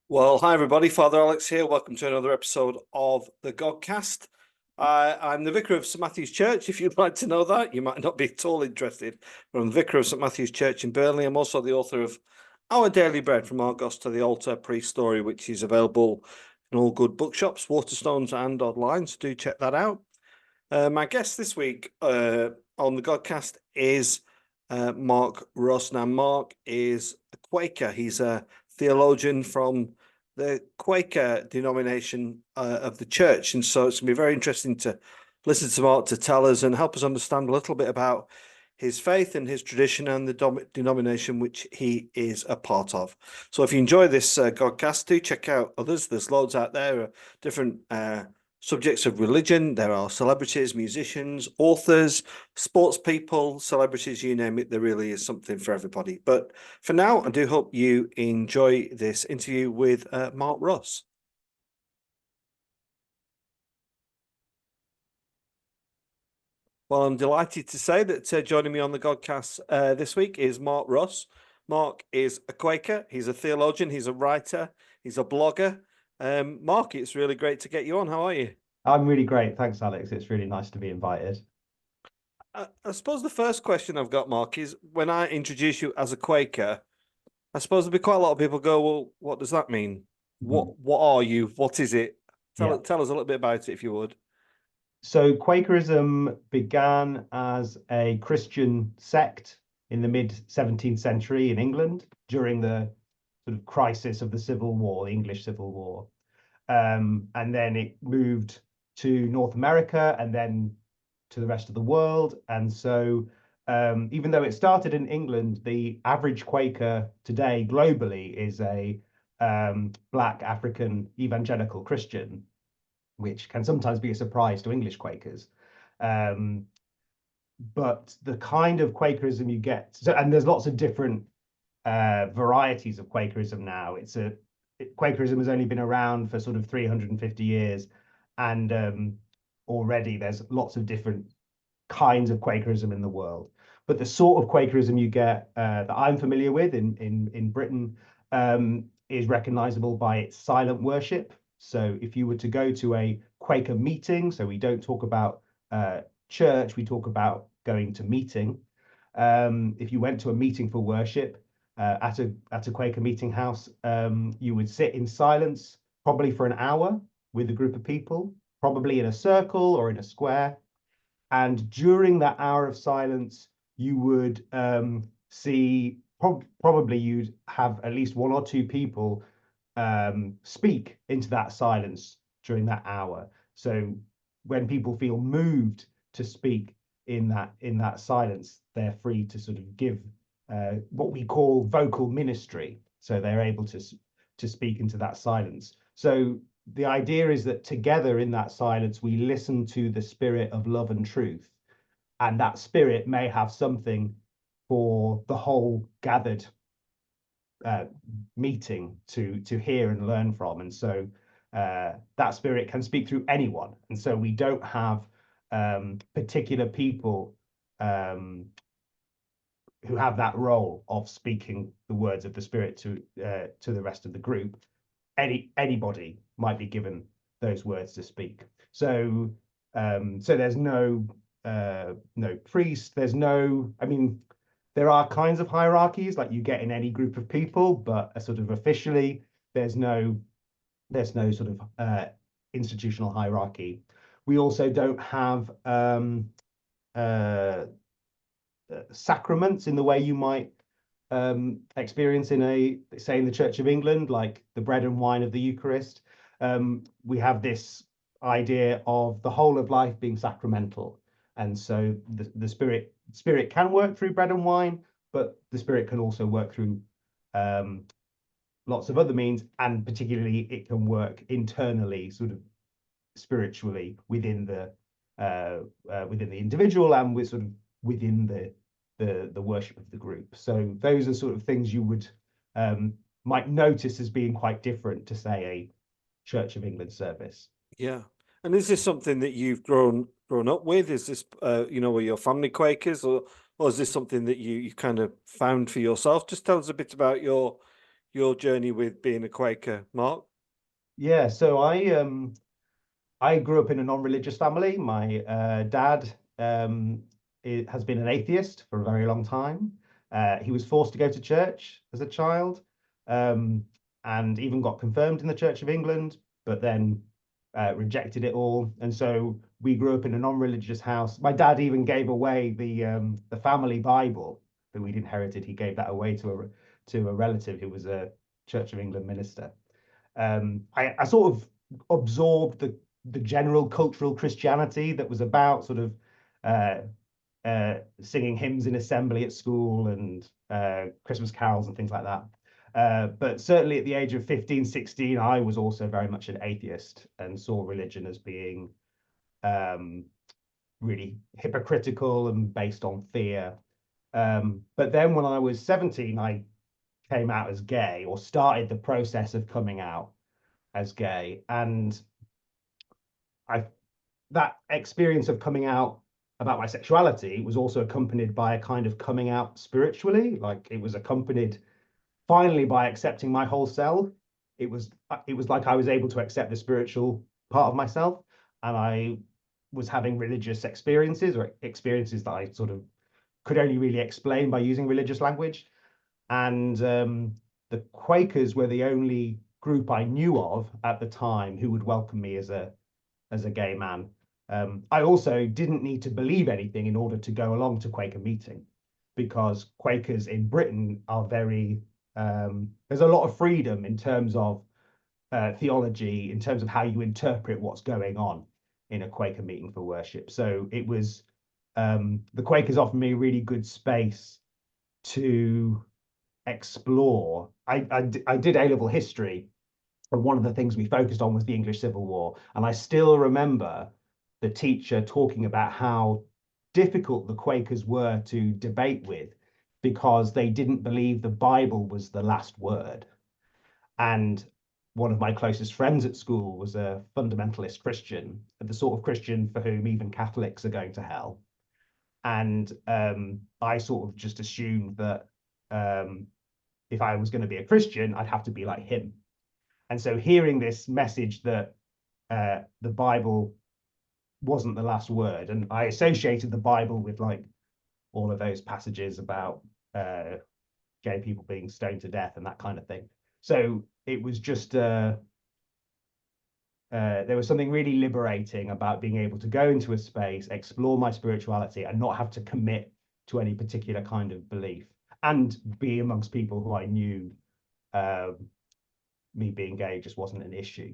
Well, hi everybody, Father Alex here. Welcome to another episode of the Godcast. I'm the vicar of St Matthew's Church. If you'd like to know that, you might not be at all interested, but I'm the vicar of St Matthew's Church in Burnley. I'm also the author of Our Daily Bread from Argos to the Altar Pre-Story, which is available in all good bookshops, Waterstones and online, so do check that out. My guest this week on the Godcast is Mark Russ. Now, Mark is a Quaker. He's a theologian from the Quaker denomination of the church. And so it's going to be very interesting to listen to Mark to tell us and help us understand a little bit about his faith and his tradition and the denomination which he is a part of. So if you enjoy this Godcast, do check out others. There's loads out there, different subjects of religion. There are celebrities, musicians, authors, sports people, celebrities, you name it. There really is something for everybody. But for now, I do hope you enjoy this interview with Mark Russ. Well, I'm delighted to say that joining me on the Godcast this week is Mark Russ. Mark is a Quaker. He's a theologian. He's a writer. He's a blogger. Mark, it's really great to get you on. How are you? I'm really great. Thanks, Alex. It's really nice to be invited. I suppose the first question I've got, Mark, is when I introduce you as a Quaker, I suppose there'll be quite a lot of people go, well, what does that mean? What are you? What is it? Tell us a little bit about it, if you would. So Quakerism began as a Christian sect in the mid 17th century in England during the sort of crisis of the Civil War, the English Civil War. And then it moved to North America and then to the rest of the world. And so even though it started in England, the average Quaker today globally is a Black African evangelical Christian, which can sometimes be a surprise to English Quakers. But the kind of Quakerism you get, and there's lots of different varieties of Quakerism now. Quakerism has only been around for sort of 350 years, and already there's lots of different kinds of Quakerism in the world. But the sort of Quakerism you get that I'm familiar with in Britain is recognizable by its silent worship. So if you were to go to a Quaker meeting, so we don't talk about church, we talk about going to meeting. If you went to a meeting for worship at a Quaker meeting house, you would sit in silence, probably for an hour with a group of people, probably in a circle or in a square. And during that hour of silence, you would see probably you'd have at least one or two people speak into that silence during that hour. So when people feel moved to speak in that silence, they're free to sort of give what we call vocal ministry. So they're able to speak into that silence. So the idea is that together in that silence, we listen to the spirit of love and truth. And that spirit may have something for the whole gathered meeting to hear and learn from. And so that spirit can speak through anyone. And so we don't have particular people who have that role of speaking the words of the spirit to the rest of the group. Anybody might be given those words to speak. So there's no priest. There are kinds of hierarchies like you get in any group of people, but sort of officially there's no sort of institutional hierarchy. We also don't have sacraments in the way you might experience in say in the Church of England, like the bread and wine of the Eucharist. We have this idea of the whole of life being sacramental, and so the spirit can work through bread and wine, but the spirit can also work through lots of other means, and particularly it can work internally, sort of spiritually within the individual and within the worship of the group. So those are sort of things you would might notice as being quite different to, say, a Church of England service. Yeah. And is this something that you've grown up with? Is this were your family Quakers, or is this something that you kind of found for yourself? Just tell us a bit about your your journey with being a Quaker, Mark? Yeah, so I grew up in a non-religious family. My dad has been an atheist for a very long time. He was forced to go to church as a child, um, and even got confirmed in the Church of England, but then rejected it all. And so we grew up in a non-religious house. My dad even gave away the family Bible that we'd inherited. He gave that away to a relative who was a Church of England minister. I sort of absorbed the general cultural Christianity that was about sort of singing hymns in assembly at school and Christmas carols and things like that. But certainly at the age of 15, 16, I was also very much an atheist and saw religion as being really hypocritical and based on fear. But then when I was 17, I came out as gay, or started the process of coming out as gay. And I that experience of coming out about my sexuality was also accompanied by a kind of coming out spiritually. Like, it was accompanied finally by accepting my whole self. It was like I was able to accept the spiritual part of myself, and I was having religious experiences, or experiences that I sort of could only really explain by using religious language. And the Quakers were the only group I knew of at the time who would welcome me as a gay man. I also didn't need to believe anything in order to go along to Quaker meeting, because Quakers in Britain are very there's a lot of freedom in terms of theology, in terms of how you interpret what's going on in a Quaker meeting for worship. So it was the Quakers offered me a really good space to explore. I did A-level history, and one of the things we focused on was the English Civil War. And I still remember the teacher talking about how difficult the Quakers were to debate with, because they didn't believe the Bible was the last word. And one of my closest friends at school was a fundamentalist Christian, the sort of Christian for whom even Catholics are going to hell. And I sort of just assumed that if I was going to be a Christian, I'd have to be like him. And so hearing this message that the Bible wasn't the last word, and I associated the Bible with like all of those passages about gay people being stoned to death and that kind of thing. So it was just there was something really liberating about being able to go into a space, explore my spirituality, and not have to commit to any particular kind of belief, and be amongst people who I knew me being gay just wasn't an issue.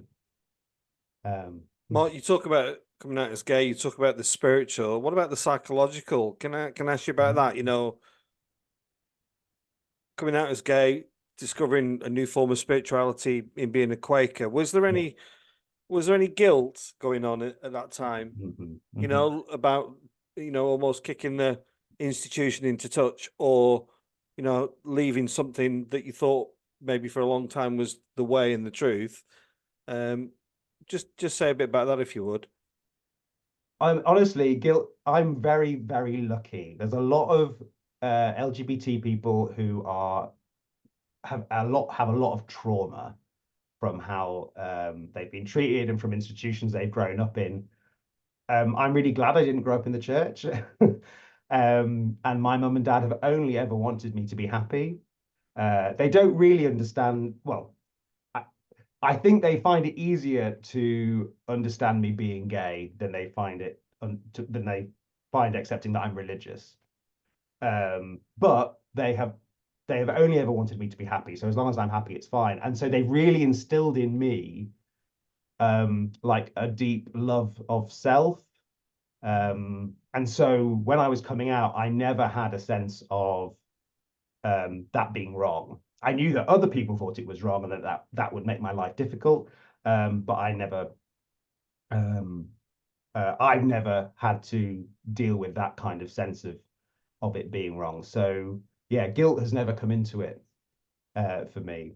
Mark, you talk about coming out as gay, you talk about the spiritual. What about the psychological? Can I ask you about that? You know, coming out as gay, discovering a new form of spirituality in being a Quaker. Was there any guilt going on at that time? You know, about almost kicking the institution into touch, or leaving something that you thought maybe for a long time was the way and the truth. Just say a bit about that, if you would. I'm honestly I'm very, very lucky. There's a lot of LGBT people who have a lot of trauma from how they've been treated and from institutions they've grown up in. I'm really glad I didn't grow up in the church. And my mum and dad have only ever wanted me to be happy. They don't really understand. Well, I think they find it easier to understand me being gay than they find accepting that I'm religious. But they have only ever wanted me to be happy. So as long as I'm happy, it's fine. And so they really instilled in me like a deep love of self. And so when I was coming out, I never had a sense of that being wrong. I knew that other people thought it was wrong, and that would make my life difficult. But I've never had to deal with that kind of sense of it being wrong. So yeah, guilt has never come into it for me.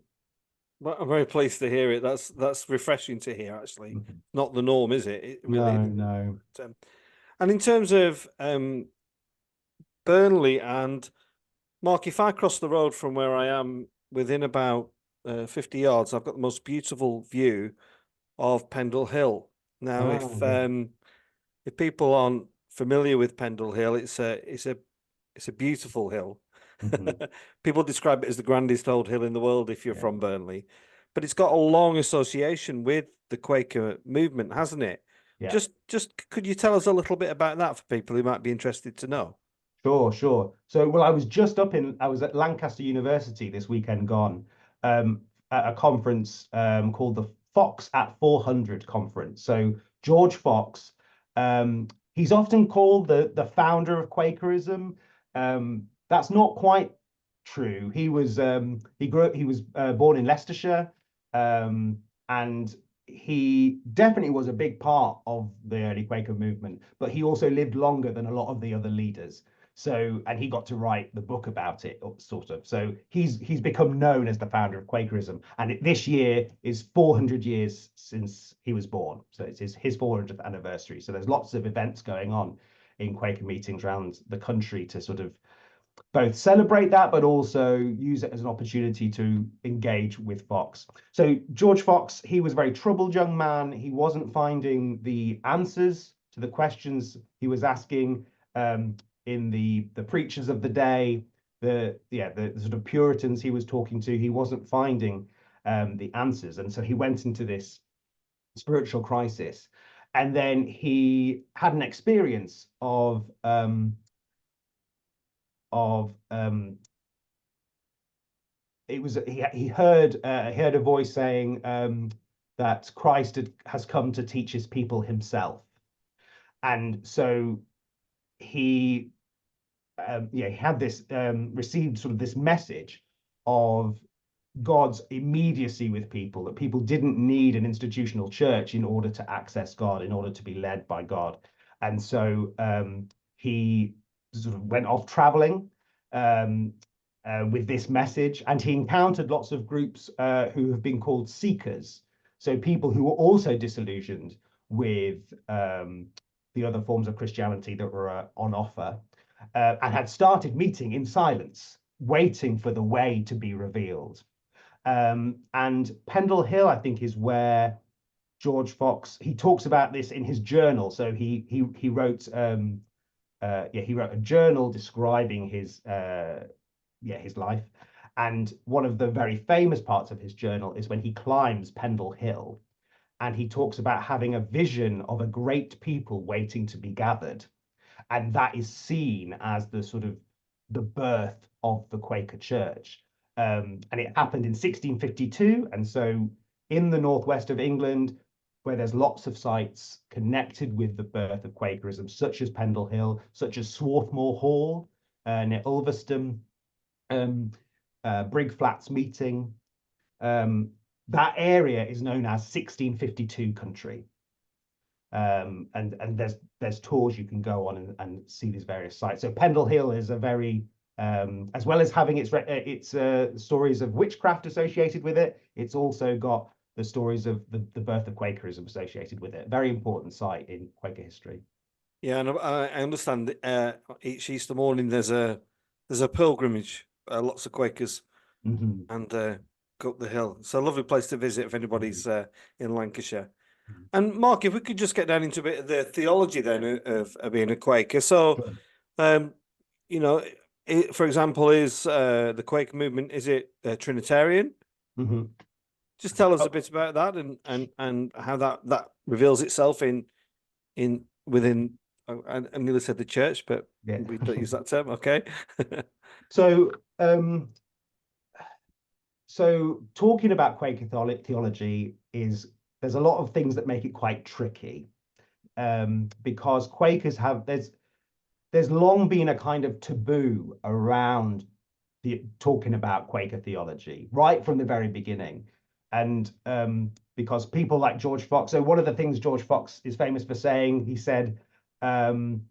Well, I'm very pleased to hear it. That's refreshing to hear, actually. Not the norm, is it? It really No, isn't. no. And in terms of Burnley and Mark, if I cross the road from where I am within about 50 yards, I've got the most beautiful view of Pendle Hill. Now, Yeah. if people aren't familiar with Pendle Hill, it's a beautiful hill. Mhm. People describe it as the grandest old hill in the world if you're Yeah. from Burnley, but it's got a long association with the Quaker movement, hasn't it? Yeah. Just could you tell us a little bit about that for people who might be interested to know? Sure, sure. So, well, I was at Lancaster University this weekend gone, at a conference called the Fox at 400 conference. So George Fox, he's often called the founder of Quakerism. That's not quite true. He was born in Leicestershire, and he definitely was a big part of the early Quaker movement, but he also lived longer than a lot of the other leaders. So, and he got to write the book about it, sort of. So he's become known as the founder of Quakerism, and this year is 400 years since he was born. So it's his 400th anniversary. So there's lots of events going on in Quaker meetings around the country to sort of both celebrate that, but also use it as an opportunity to engage with Fox. So George Fox, he was a very troubled young man. He wasn't finding the answers to the questions he was asking in the preachers of the day, the sort of Puritans he was talking to. He wasn't finding the answers, and so he went into this spiritual crisis. And then he had an experience of it was he heard a voice saying that has come to teach his people himself, and so he he had this received sort of this message of God's immediacy with people, that people didn't need an institutional church in order to access God, in order to be led by God. And so he sort of went off traveling um, with this message, and he encountered lots of groups who have been called seekers. So people who were also disillusioned with the other forms of Christianity that were on offer, and had started meeting in silence, waiting for the way to be revealed. And Pendle Hill, I think, is where George Fox, he talks about this in his journal. So he wrote he wrote a journal describing his life. And one of the very famous parts of his journal is when he climbs Pendle Hill, and he talks about having a vision of a great people waiting to be gathered, and that is seen as the sort of the birth of the Quaker Church. And it happened in 1652, and so in the northwest of England, where there's lots of sites connected with the birth of Quakerism, such as Pendle Hill, such as Swarthmore Hall near Ulverston, Brigg Flats Meeting. That area is known as 1652 country. And there's tours you can go on and see these various sites. So Pendle Hill is a very as well as having its stories of witchcraft associated with it, it's also got the stories of the birth of Quakerism associated with it. Very important site in Quaker history. Yeah, and I understand each Easter morning there's a pilgrimage, lots of Quakers Mhm. and go up the hill. It's a lovely place to visit if anybody's in Lancashire. And Mark, if we could just get down into a bit of the theology then of being a Quaker. So, Sure. um, you know, for example, is the Quaker movement, is it Trinitarian? Mhm. Just tell us a Oh, bit about that and how that reveals itself in within. I nearly said the church, but yeah. we don't use that term. Okay. So so talking about Quaker theology is there's a lot of things that make it quite tricky, because Quakers have there's long been a kind of taboo around talking about Quaker theology right from the very beginning. And because people like George Fox, so one of the things George Fox is famous for saying, he said um,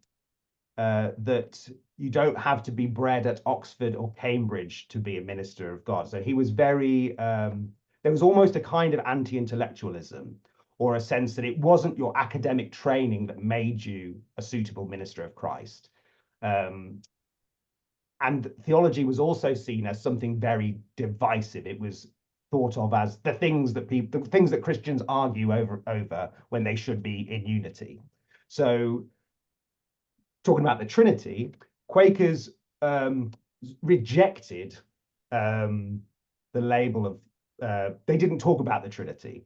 that you don't have to be bred at Oxford or Cambridge to be a minister of God. So he was very, there was almost a kind of anti-intellectualism, or a sense that it wasn't your academic training that made you a suitable minister of Christ. And theology was also seen as something very divisive. It was thought of as the things that Christians argue over when they should be in unity. So talking about the Trinity, Quakers rejected the label of they didn't talk about the Trinity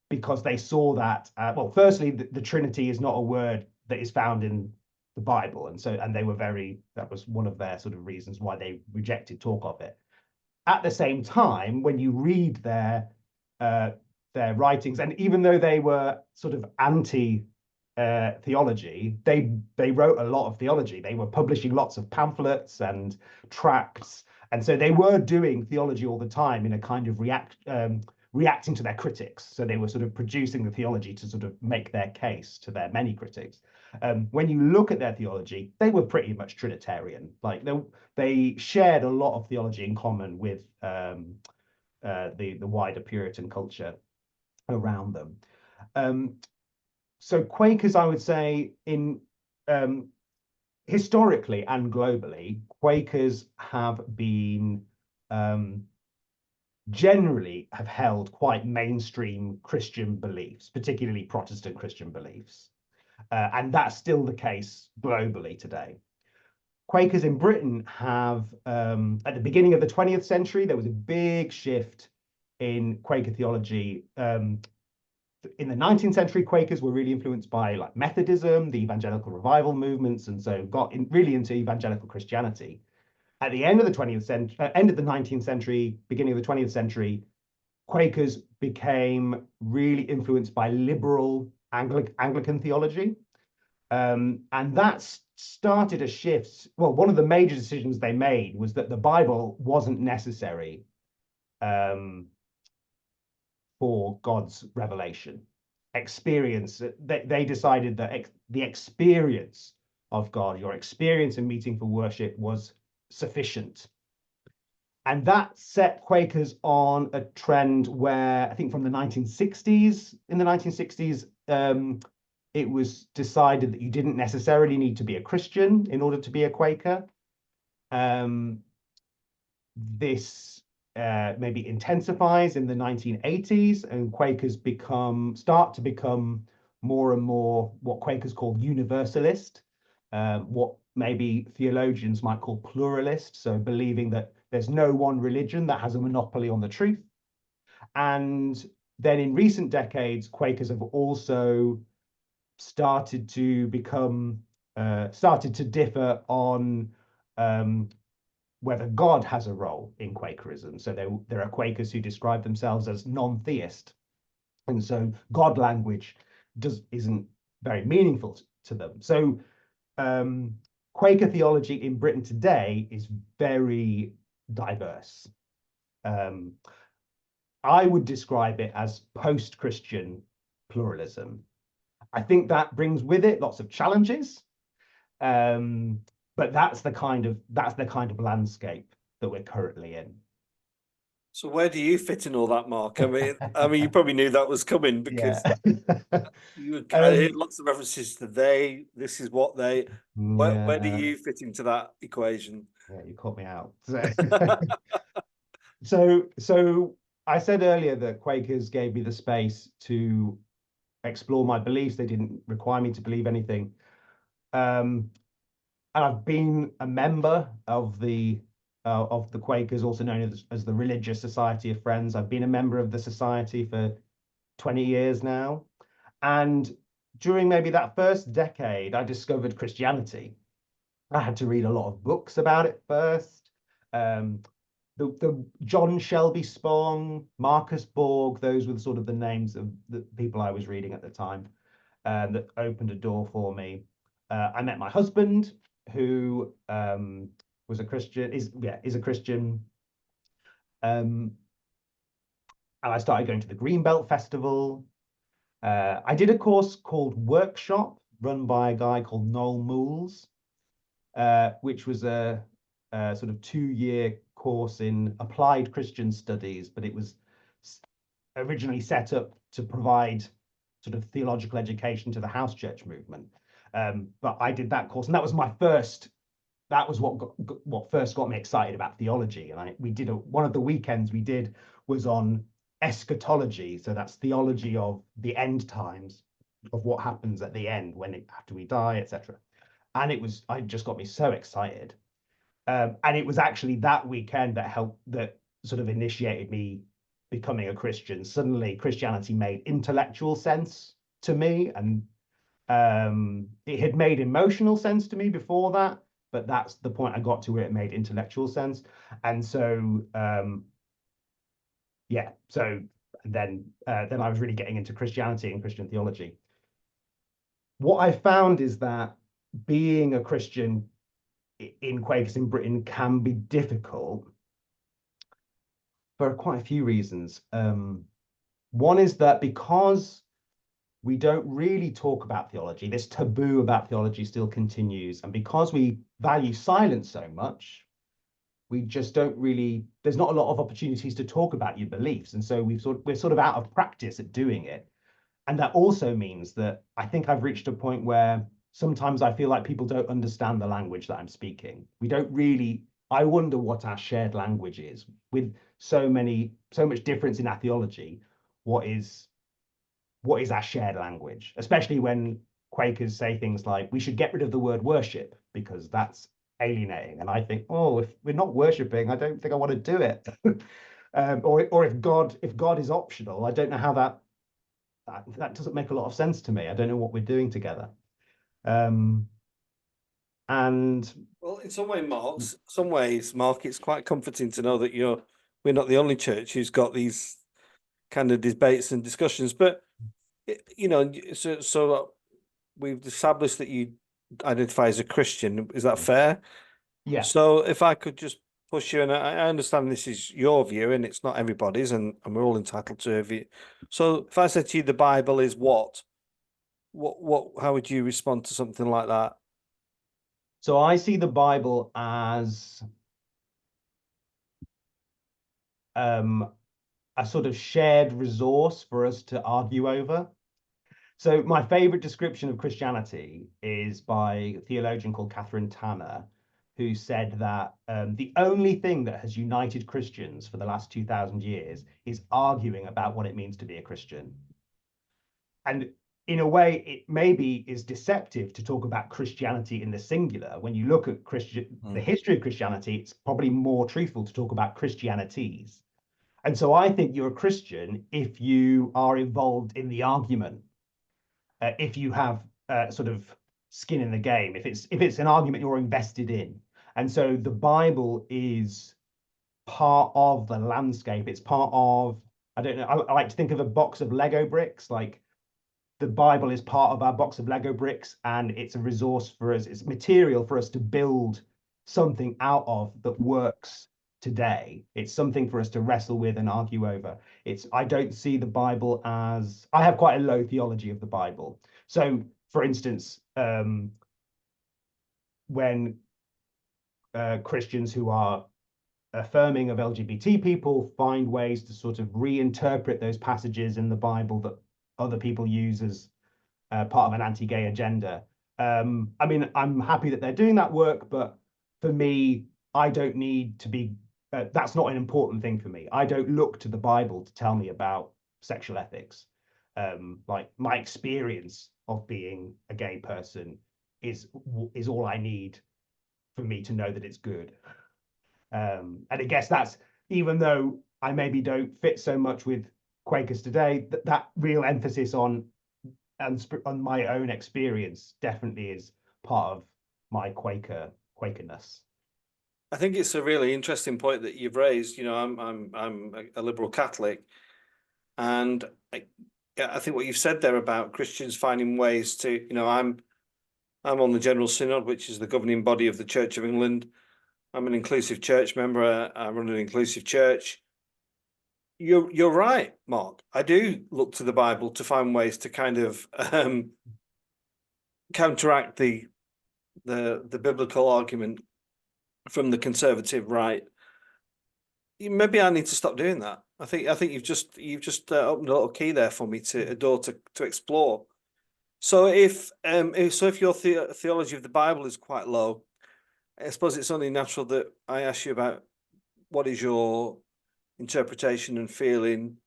because they saw that well, firstly, the Trinity is not a word that is found in the Bible, and they were that was one of their sort of reasons why they rejected talk of it. At the same time, when you read their writings, and even though they were sort of anti theology, they wrote a lot of theology. They were publishing lots of pamphlets and tracts, and so they were doing theology all the time in a kind of reacting to their critics. So they were sort of producing the theology to sort of make their case to their many critics. When you look at their theology, they were pretty much Trinitarian. Like they shared a lot of theology in common with the wider Puritan culture around them. So Quakers, I would say, in historically and globally, Quakers have been generally have held quite mainstream Christian beliefs, particularly Protestant Christian beliefs. And that's still the case globally today. Quakers in Britain have, at the beginning of the 20th century, there was a big shift in Quaker theology. In the 19th century, Quakers were really influenced by like Methodism, the evangelical revival movements, and so got really into evangelical Christianity. At the end of the 20th century, end of the 19th century, beginning of the 20th century, Quakers became really influenced by liberal Anglican theology. And that started a shift. Well, one of the major decisions they made was that the Bible wasn't necessary for God's revelation. Experience, they decided that the experience of God, your experience in meeting for worship, was sufficient. And that set Quakers on a trend where I think from the 1960s, in the 1960s, it was decided that you didn't necessarily need to be a Christian in order to be a Quaker. This maybe intensifies in the 1980s, and Quakers start to become more and more what Quakers call universalist, what maybe theologians might call pluralist, so believing that there's no one religion that has a monopoly on the truth. And then in recent decades, Quakers have also started to differ on whether God has a role in Quakerism. So there are Quakers who describe themselves as non-theist, and so God language isn't very meaningful to them. So Quaker theology in Britain today is very diverse. I would describe it as post-Christian pluralism. I think that brings with it lots of challenges, but that's the kind of landscape that we're currently in. So where do you fit in all that, Mark? I mean, you probably knew that was coming because you hear lots of references to they. This is what they. Where do you fit into that equation? Yeah, you caught me out. So I said earlier that Quakers gave me the space to explore my beliefs. They didn't require me to believe anything. And I've been a member of the Quakers, also known as the Religious Society of Friends. I've been a member of the society for 20 years now. And during maybe that first decade, I discovered Christianity. I had to read a lot of books about it first. The John Shelby Spong, Marcus Borg, those were sort of the names of the people I was reading at the time that opened a door for me. I met my husband, who was a Christian, is a Christian. And I started going to the Greenbelt Festival. I did a course called Workshop, run by a guy called Noel Mools, which was a sort of 2-year course in applied Christian studies, but it was originally set up to provide sort of theological education to the house church movement. But I did that course, and that was my first that was what first got me excited about theology. And we did one of the weekends we did was on eschatology. So that's theology of the end times, of what happens at the end after we die, etc. And it just got me so excited. And it was actually that weekend that sort of initiated me becoming a Christian. Suddenly, Christianity made intellectual sense to me, and it had made emotional sense to me before that, but that's the point I got to where it made intellectual sense. And so, yeah, so then I was really getting into Christianity and Christian theology. What I found is that being a Christian in Quakers in Britain can be difficult for quite a few reasons. One is that because we don't really talk about theology, this taboo about theology still continues. And because we value silence so much, we just don't really, there's not a lot of opportunities to talk about your beliefs. And so we're sort of out of practice at doing it. And that also means that I think I've reached a point where sometimes I feel like people don't understand the language that I'm speaking. We don't really, I wonder what our shared language is. With so much difference in our theology, what is our shared language, especially when Quakers say things like, we should get rid of the word worship because that's alienating. And I think, oh, if we're not worshiping, I don't think I want to do it. Or if God is optional, I don't know how that doesn't make a lot of sense to me. I don't know what we're doing together. And well, in some ways, Mark, it's quite comforting to know that we're not the only church who's got these kind of debates and discussions. But so we've established that you identify as a Christian. Is that fair? yeah. So if I could just push you, and I understand this is your view and it's not everybody's, and we're all entitled to a view. So if I said to you the Bible is what, how would you respond to something like that? So I see the Bible as a sort of shared resource for us to argue over. So my favorite description of Christianity is by a theologian called Catherine Tanner, who said that the only thing that has united Christians for the last 2,000 years is arguing about what it means to be a Christian. And in a way, it maybe is deceptive to talk about Christianity in the singular. When you look at the history of Christianity, it's probably more truthful to talk about Christianities. And so I think you're a Christian if you are involved in the argument, if you have sort of skin in the game, if it's an argument you're invested in. And so the Bible is part of the landscape. It's part of, I don't know, I like to think of a box of Lego bricks. Like the Bible is part of our box of Lego bricks, and it's a resource for us. It's material for us to build something out of that works today. It's something for us to wrestle with and argue over. I don't see the Bible as, I have quite a low theology of the Bible. So for instance, when Christians who are affirming of LGBT people find ways to sort of reinterpret those passages in the Bible that other people use as part of an anti-gay agenda. I mean, I'm happy that they're doing that work, but for me, I don't need to be, that's not an important thing for me. I don't look to the Bible to tell me about sexual ethics. Like my experience of being a gay person is all I need for me to know that it's good. And I guess that's, even though I maybe don't fit so much with Quakers today, that real emphasis on my own experience definitely is part of my Quakerness. I think it's a really interesting point that you've raised. I'm a liberal Catholic, and I think what you've said there about Christians finding ways to, I'm on the General Synod, which is the governing body of the Church of England. I'm an inclusive church member. I run an inclusive church. You're right, Mark. I do look to the Bible to find ways to kind of counteract the biblical argument from the conservative right. Maybe I need to stop doing that. I think you've just opened a little key there for me a door to explore. So if your theology of the Bible is quite low, I suppose it's only natural that I ask you about what is your interpretation and feeling,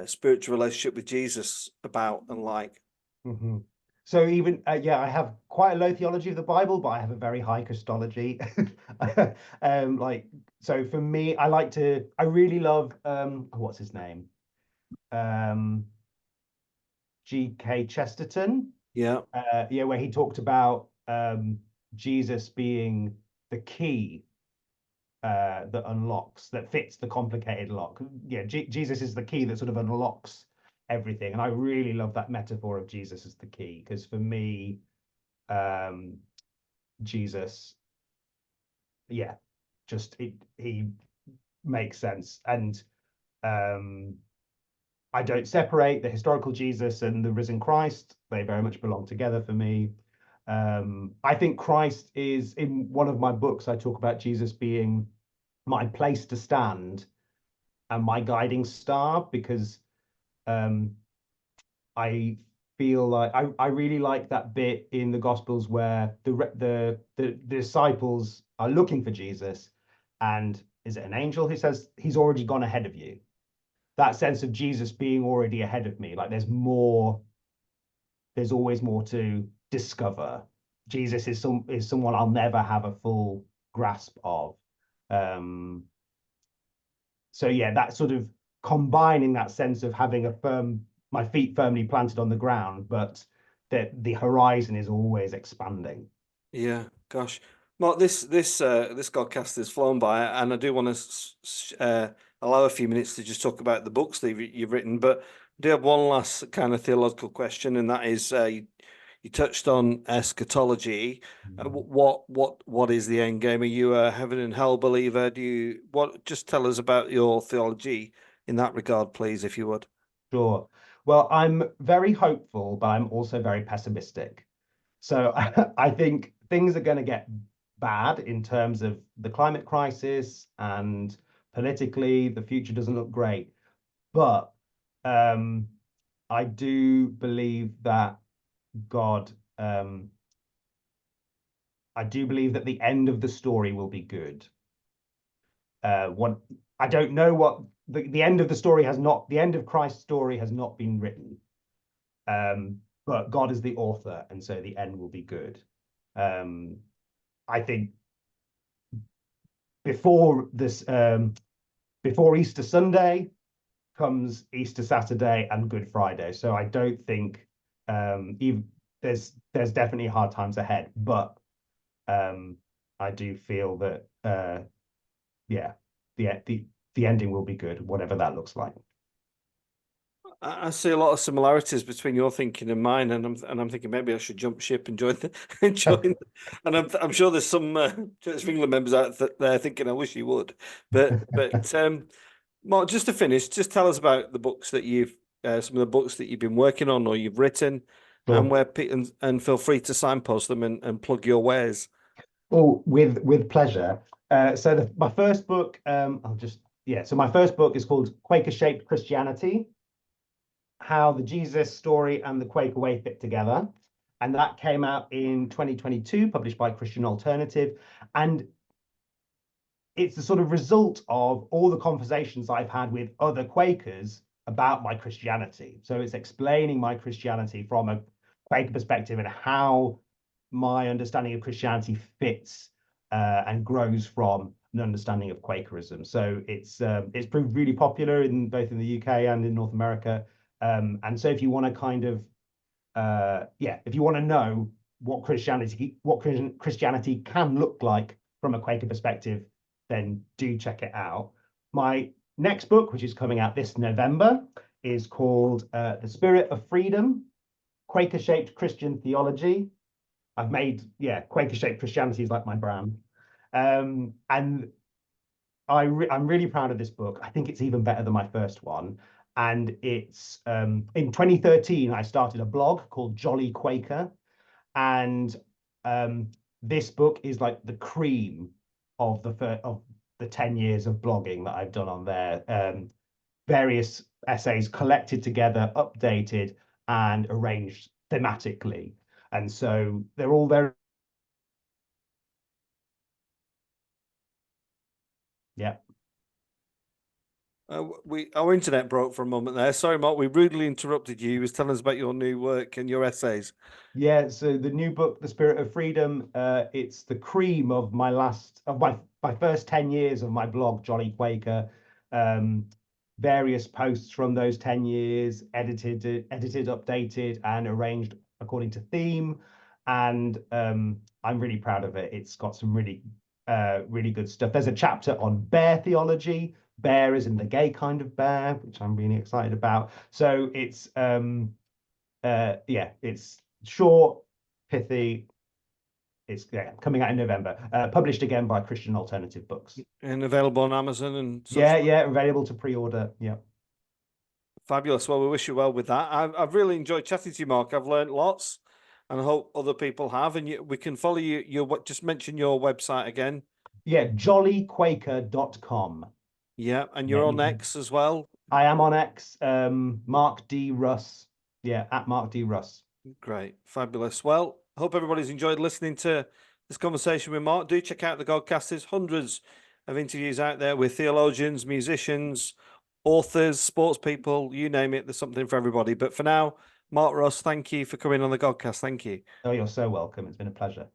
spiritual relationship with Jesus about and like. Mhm. So even yeah, I have quite a low theology of the Bible, but I have a very high Christology. Like so for me, I really love what's his name? Um G.K. Chesterton. Yeah, Yeah, where he talked about Jesus being the key that unlocks, that fits the complicated lock. Yeah, Jesus is the key that sort of unlocks everything. And I really love that metaphor of Jesus as the key, because for me, um, Jesus, yeah, just he makes sense. And um, I don't separate the historical Jesus and the risen Christ. They very much belong together for me. I think Christ is, in one of my books, I talk about Jesus being my place to stand and my guiding star, because um, I feel like I really like that bit in the Gospels where the disciples are looking for Jesus, and is it an angel who says he's already gone ahead of you? That sense of Jesus being already ahead of me, like there's always more to discover. Jesus is someone I'll never have a full grasp of. Um, so yeah, that sort of combining that sense of having my feet firmly planted on the ground, but that the horizon is always expanding. yeah. Gosh, Mark, this podcast has flown by, and I do want to allow a few minutes to just talk about the books that you've written. But I do have one last kind of theological question, and that is, you touched on eschatology. What is the end game? Are you a heaven and hell believer? Just tell us about your theology in that regard, please, if you would. Sure. Well, I'm very hopeful, but I'm also very pessimistic. So I think things are going to get bad in terms of the climate crisis, and politically, the future doesn't look great. But um, I do believe that God, I do believe that the end of the story will be good. What I don't know what the end of the story has not, the end of Christ's story has not been written. But God is the author, and so the end will be good. Um, I think before this, before Easter Sunday comes Easter Saturday and Good Friday. So I don't think even there's definitely hard times ahead, but I do feel that yeah, the ending will be good, whatever that looks like. I see a lot of similarities between your thinking and mine, and I'm thinking maybe I should jump ship and join and join. And I'm sure there's some Church of England members out there thinking I wish you would. But Mark, just to finish, just tell us about the books that you've some of the books that you've been working on or you've written, and Sure. and feel free to signpost them and plug your wares. Oh, with pleasure. So my first book, I'll just yeah. So my first book is called Quaker-shaped Christianity: How the Jesus Story and the Quaker Way Fit Together, and that came out in 2022, published by Christian Alternative, and it's the sort of result of all the conversations I've had with other Quakers about my Christianity. So it's explaining my Christianity from a Quaker perspective and how my understanding of Christianity fits and grows from an understanding of Quakerism. So it's proved really popular in both in the UK and in North America. And so if you want to kind of if you want to know what Christianity can look like from a Quaker perspective, then do check it out. My next book, which is coming out this November, is called The Spirit of Freedom: Quaker-shaped Christian Theology. I've made, yeah, Quaker-shaped Christianity is like my brand. And I'm really proud of this book. I think it's even better than my first one. And it's in 2013, I started a blog called Jolly Quaker. And this book is like the cream of the 10 years of blogging that I've done on there. Various essays collected together, updated, and arranged thematically. And so they're all very Yeah. Our internet broke for a moment there. Sorry, Mark, we rudely interrupted you. You was telling us about your new work and your essays. Yeah, so the new book, The Spirit of Freedom, it's the cream of my first 10 years of my blog, Jolly Quaker. Various posts from those 10 years, edited, updated, and arranged according to theme. And I'm really proud of it. It's got some really good stuff. There's a chapter on bear theology. Bear is in the gay kind of bear, which I'm really excited about. So it's it's short, pithy. It's coming out in November. Published again by Christian Alternative Books. And available on Amazon and such. Yeah, available to pre-order. Yeah. Fabulous. Well, we wish you well with that. I've really enjoyed chatting to you, Mark. I've learned lots, and I hope other people have. And we can follow you. Just mention your website again. Yeah, jollyquaker.com. Yeah, and you're on X as well. I am on X. Mark D. Russ. Yeah, at Mark D. Russ. Great, fabulous. Well, I hope everybody's enjoyed listening to this conversation with Mark. Do check out the Godcast. There's hundreds of interviews out there with theologians, musicians, authors, sports people, you name it. There's something for everybody. But for now, Mark Russ, thank you for coming on the Godcast. Thank you. Oh, you're so welcome. It's been a pleasure.